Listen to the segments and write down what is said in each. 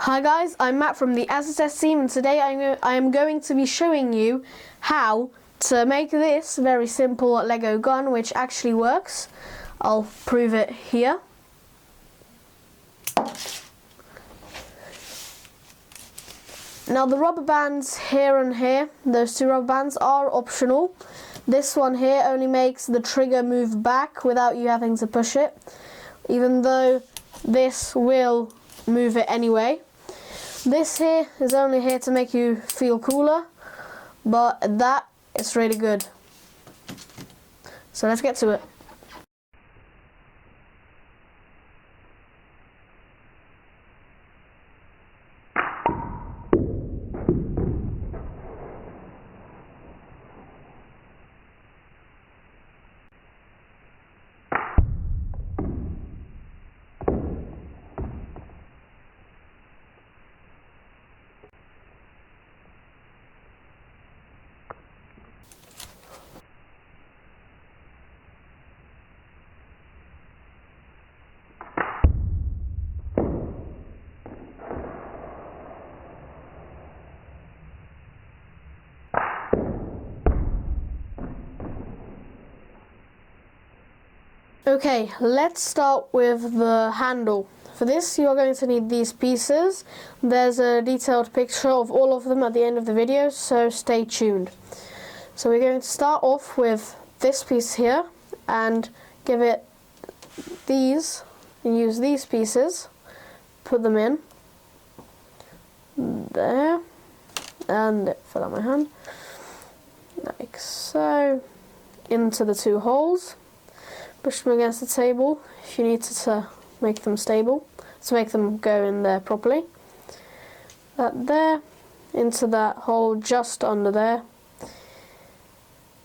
Hi guys, I'm Matt from the Azatesz team, and today I am going to be showing you how to make this very simple Lego gun, which actually works. I'll prove it here. Now the rubber bands here and here, those two rubber bands are optional. This one here only makes the trigger move back without you having to push it, even though this will move it anyway. This here is only here to make you feel cooler, but that is really good. So let's get to it. Okay, let's start with the handle. For this you are going to need these pieces. There's a detailed picture of all of them at the end of the video, so stay tuned. So we're going to start off with this piece here and give it these, and use these pieces, put them in there, and it fell out my hand, like so, into the two holes. Push them against the table if you need to make them stable, to make them go in there properly. That there, into that hole just under there,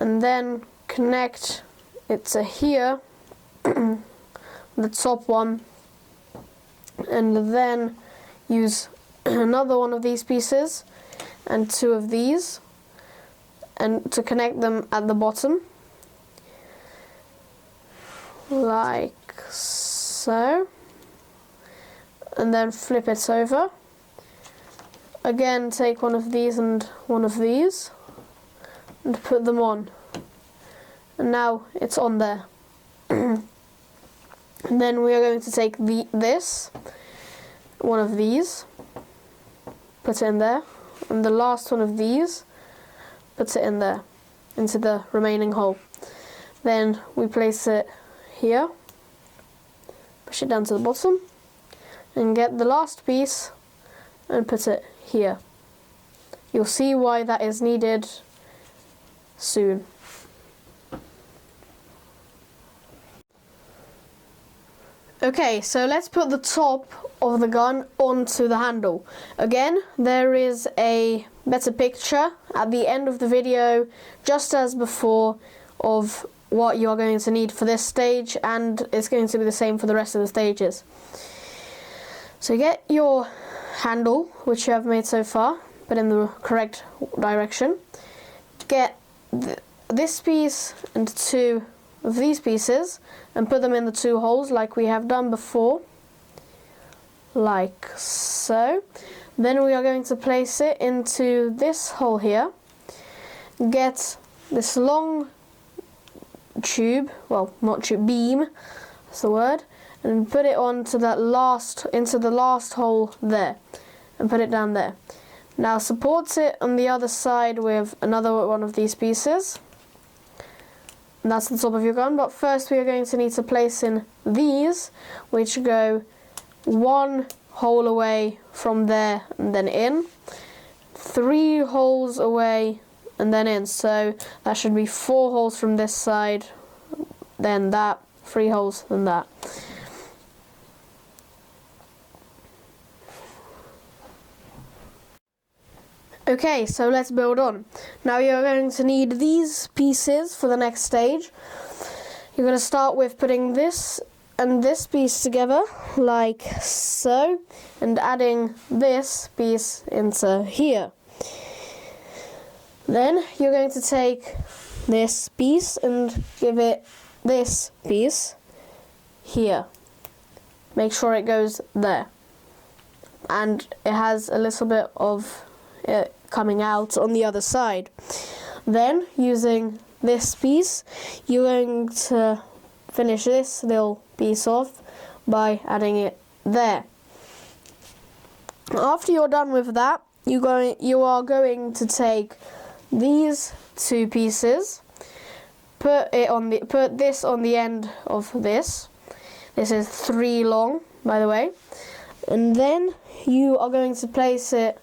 and then connect it to here, the top one, and then use another one of these pieces and two of these, and to connect them at the bottom, like so, and then flip it over. Again, take one of these and one of these and put them on, and now it's on there. And then we are going to take this, one of these, put it in there, and the last one of these, put it in there, into the remaining hole. Then we place it here, push it down to the bottom, and get the last piece and put it here. You'll see why that is needed soon. Okay, so let's put the top of the gun onto the handle. Again, there is a better picture at the end of the video, just as before, of what you're going to need for this stage, and it's going to be the same for the rest of the stages. So get your handle, which you have made so far, but in the correct direction. Get this piece and two of these pieces and put them in the two holes like we have done before, like so. Then we are going to place it into this hole here. Get this long tube, well, not tube, beam, that's the word, and put it onto that into the last hole there, and put it down there. Now support it on the other side with another one of these pieces, and that's the top of your gun. But first we are going to need to place in these, which go one hole away from there and then in, 3 holes away and then in, so that should be 4 holes from this side, then that, 3 holes, then that. Okay, so let's build on. Now you're going to need these pieces for the next stage. You're going to start with putting this and this piece together, like so, and adding this piece into here. Then you're going to take this piece and give it this piece here. Make sure it goes there. and it has a little bit of it coming out on the other side. Then, using this piece, you're going to finish this little piece off by adding it there. After you're done with that, you are going to take these two pieces, put this on the end of this. This is 3 long, by the way, and then you are going to place it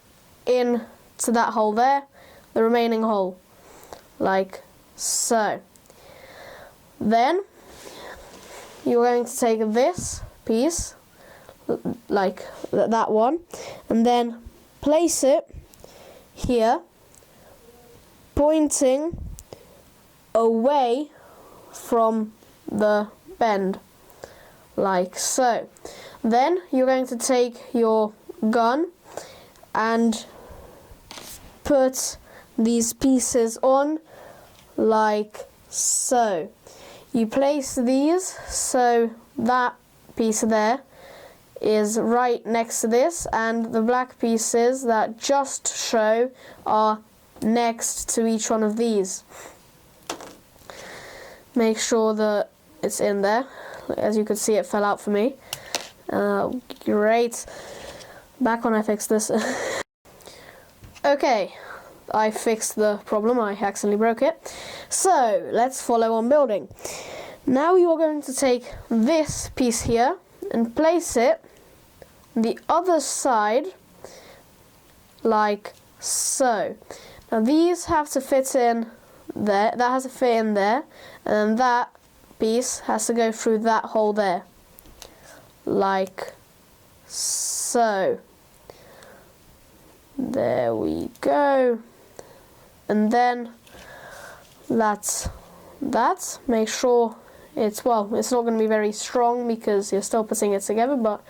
into that hole there, the remaining hole, like so. Then you're going to take this piece, like that one, and then place it here, pointing away from the bend, like so. Then you're going to take your gun and put these pieces on, like so. You place these so that piece there is right next to this, and the black pieces that just show are next to each one of these. Make sure that it's in there. As you can see, it fell out for me. Great. Back when I fixed this. Okay, I fixed the problem. I accidentally broke it. So, let's follow on building. Now you are going to take this piece here and place it on the other side, like so. Now these have to fit in there, that has to fit in there, and that piece has to go through that hole there, like so. There we go. And then that's that. Make sure it's not going to be very strong because you're still putting it together, but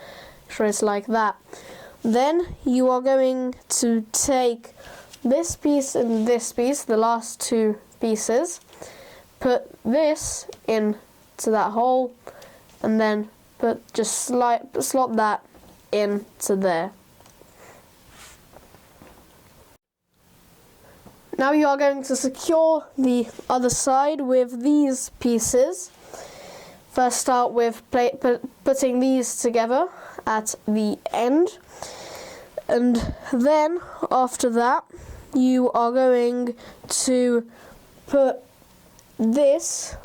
make sure it's like that. Then you are going to take this piece and this piece, the last two pieces, put this into that hole, and then slot that into there. Now you are going to secure the other side with these pieces. First start with putting these together at the end, and then after that you are going to put this,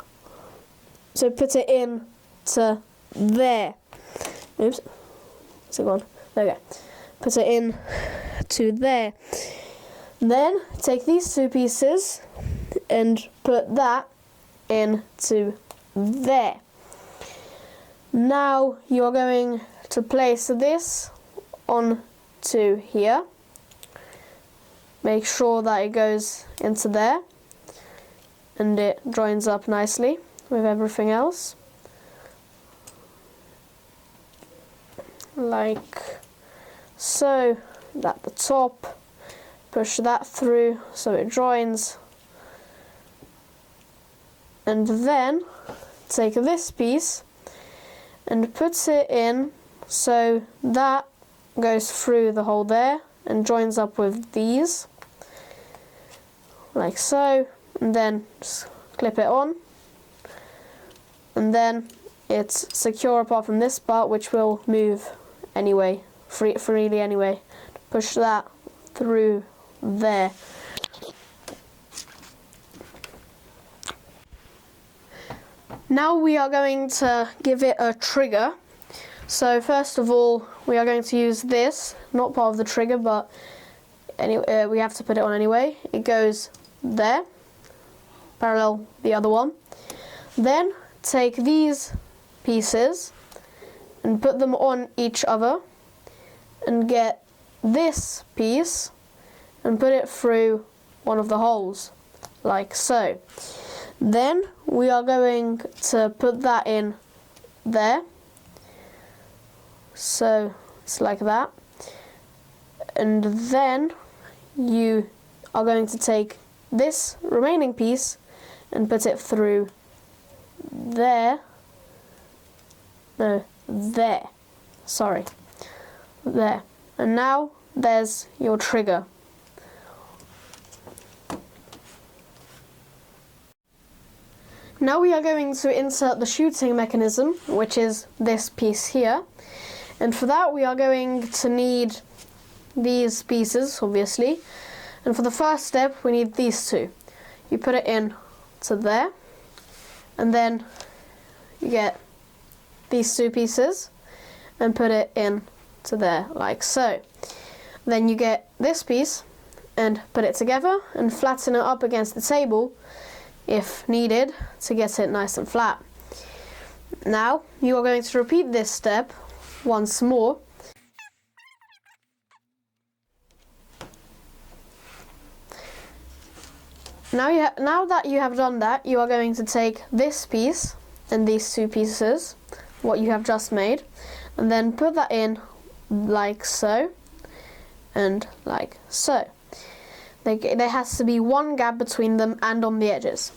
so put it in to there. Oops, where's it gone? There we go. Put it in to there. Then take these two pieces and put that into there. Now you are going to place this onto here. Make sure that it goes into there and it joins up nicely with everything else, like so. At the top, push that through so it joins, and then take this piece and put it in so that goes through the hole there and joins up with these, like so, and then just clip it on, and then it's secure apart from this part, which will move anyway, freely anyway. Push that through there. Now we are going to give it a trigger. So first of all, we are going to use this, not part of the trigger, but anyway, we have to put it on anyway. It goes there, parallel the other one. Then take these pieces and put them on each other, and get this piece and put it through one of the holes, like so. Then we are going to put that in there, so it's like that. And then you are going to take this remaining piece and put it through there. No, there. Sorry. There. And now there's your trigger. Now we are going to insert the shooting mechanism, which is this piece here. And for that we are going to need these pieces, obviously. And for the first step we need these two. You put it in to there, and then you get these two pieces and put it in to there, like so. Then you get this piece and put it together and flatten it up against the table if needed to get it nice and flat. Now you are going to repeat this step once more. Now that you have done that, you are going to take this piece and these two pieces, what you have just made, and then put that in like so and like so. There has to be one gap between them and on the edges.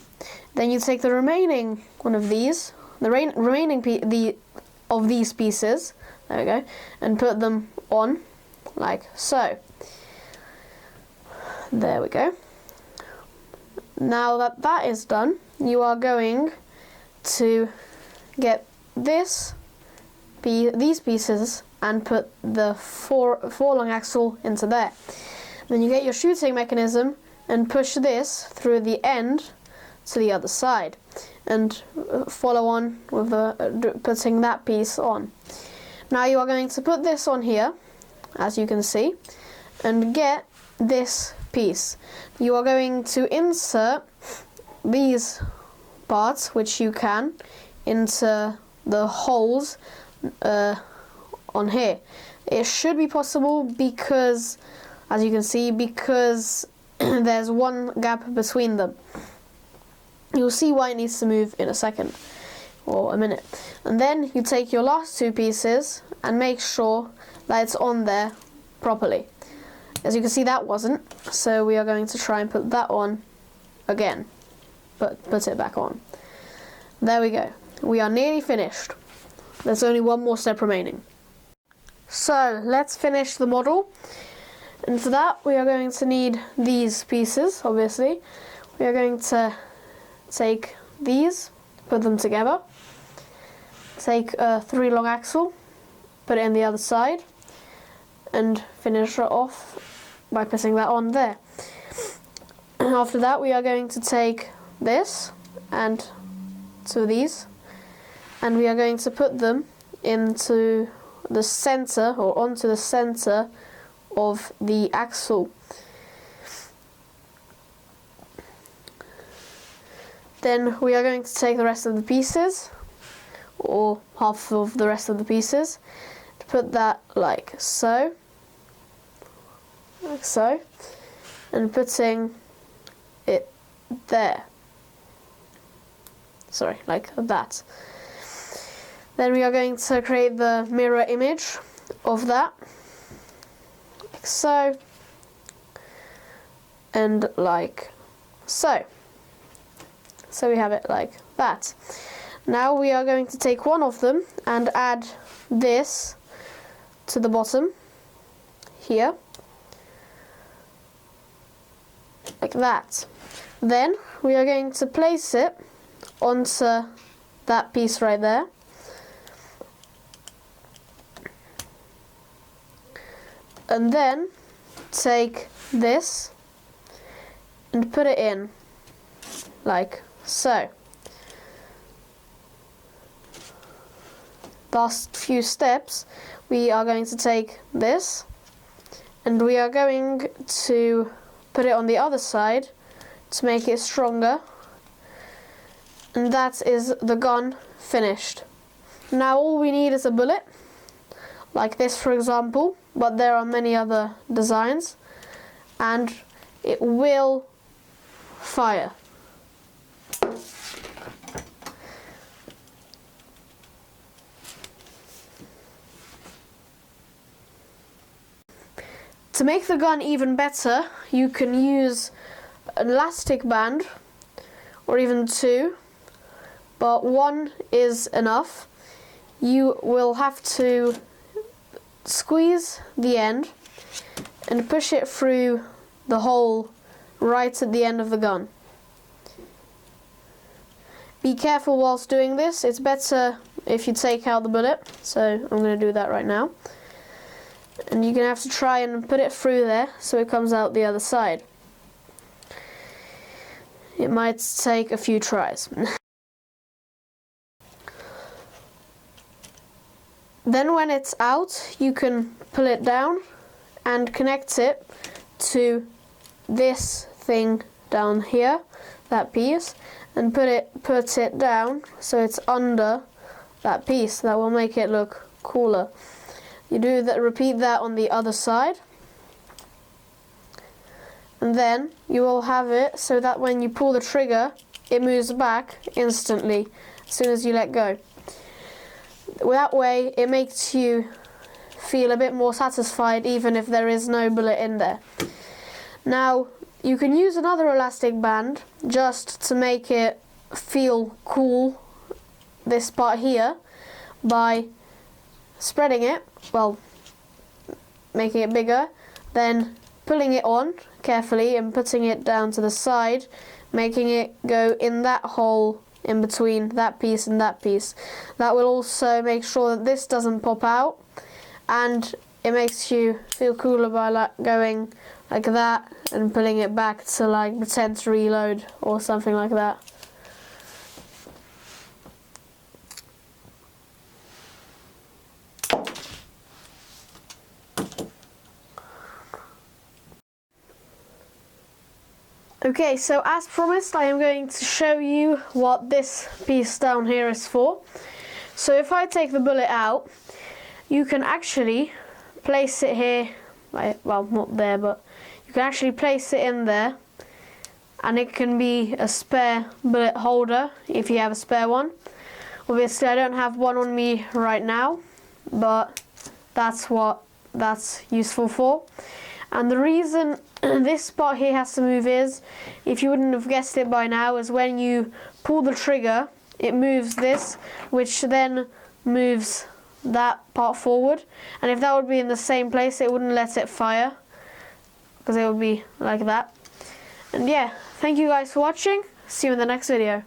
Then you take the remaining one of these, of these pieces, there we go, and put them on like so. There we go. Now that that is done, you are going to get these pieces and put the four long axle into there. Then you get your shooting mechanism and push this through the end to the other side, and follow on with putting that piece on. Now you are going to put this on here, as you can see, and get this piece. You are going to insert these parts, which you can, into the holes on here. It should be possible because, as you can see, because there's one gap between them. You'll see why it needs to move in a second or a minute. And then you take your last two pieces and make sure that it's on there properly. As you can see, that wasn't, so we are going to try and put that on again, but put it back on. There we go. We are nearly finished. There's only one more step remaining. So let's finish the model. And for that we are going to need these pieces, obviously. We are going to take these, put them together, take a 3 long axle, put it in the other side, and finish it off by putting that on there. After that we are going to take this and two of these, and we are going to put them into the center, or onto the center of the axle. Then we are going to take the rest of the pieces, or half of the rest of the pieces, to put that like so, and putting it there. Sorry, like that. Then we are going to create the mirror image of that, like so, and like so. So we have it like that. Now we are going to take one of them and add this to the bottom here, like that. Then we are going to place it onto that piece right there. And then take this and put it in like so. Last few steps, we are going to take this and we are going to put it on the other side to make it stronger, and that is the gun finished. Now all we need is a bullet, like this for example, but there are many other designs, and it will fire. To make the gun even better, you can use an elastic band, or even two, but one is enough. You will have to squeeze the end and push it through the hole right at the end of the gun. Be careful whilst doing this. It's better if you take out the bullet, so I'm going to do that right now. And you're going to have to try and put it through there so it comes out the other side. It might take a few tries. Then when it's out, you can pull it down and connect it to this thing down here, that piece, and put it down so it's under that piece. That will make it look cooler. You do that, repeat that on the other side, and then you will have it so that when you pull the trigger, it moves back instantly as soon as you let go. That way it makes you feel a bit more satisfied even if there is no bullet in there. Now you can use another elastic band just to make it feel cool, this part here, by spreading it, well, making it bigger, then pulling it on carefully and putting it down to the side, making it go in that hole in between that piece and that piece. That will also make sure that this doesn't pop out, and it makes you feel cooler by going like that and pulling it back to like pretend to reload or something like that. Okay, so as promised, I am going to show you what this piece down here is for. So if I take the bullet out, you can actually place it here, well, not there, but you can actually place it in there, and it can be a spare bullet holder if you have a spare one. Obviously I don't have one on me right now, but that's what that's useful for. And the reason this part here has to move is, if you wouldn't have guessed it by now, is when you pull the trigger, it moves this, which then moves that part forward. And if that would be in the same place, it wouldn't let it fire, because it would be like that. And yeah, thank you guys for watching. See you in the next video.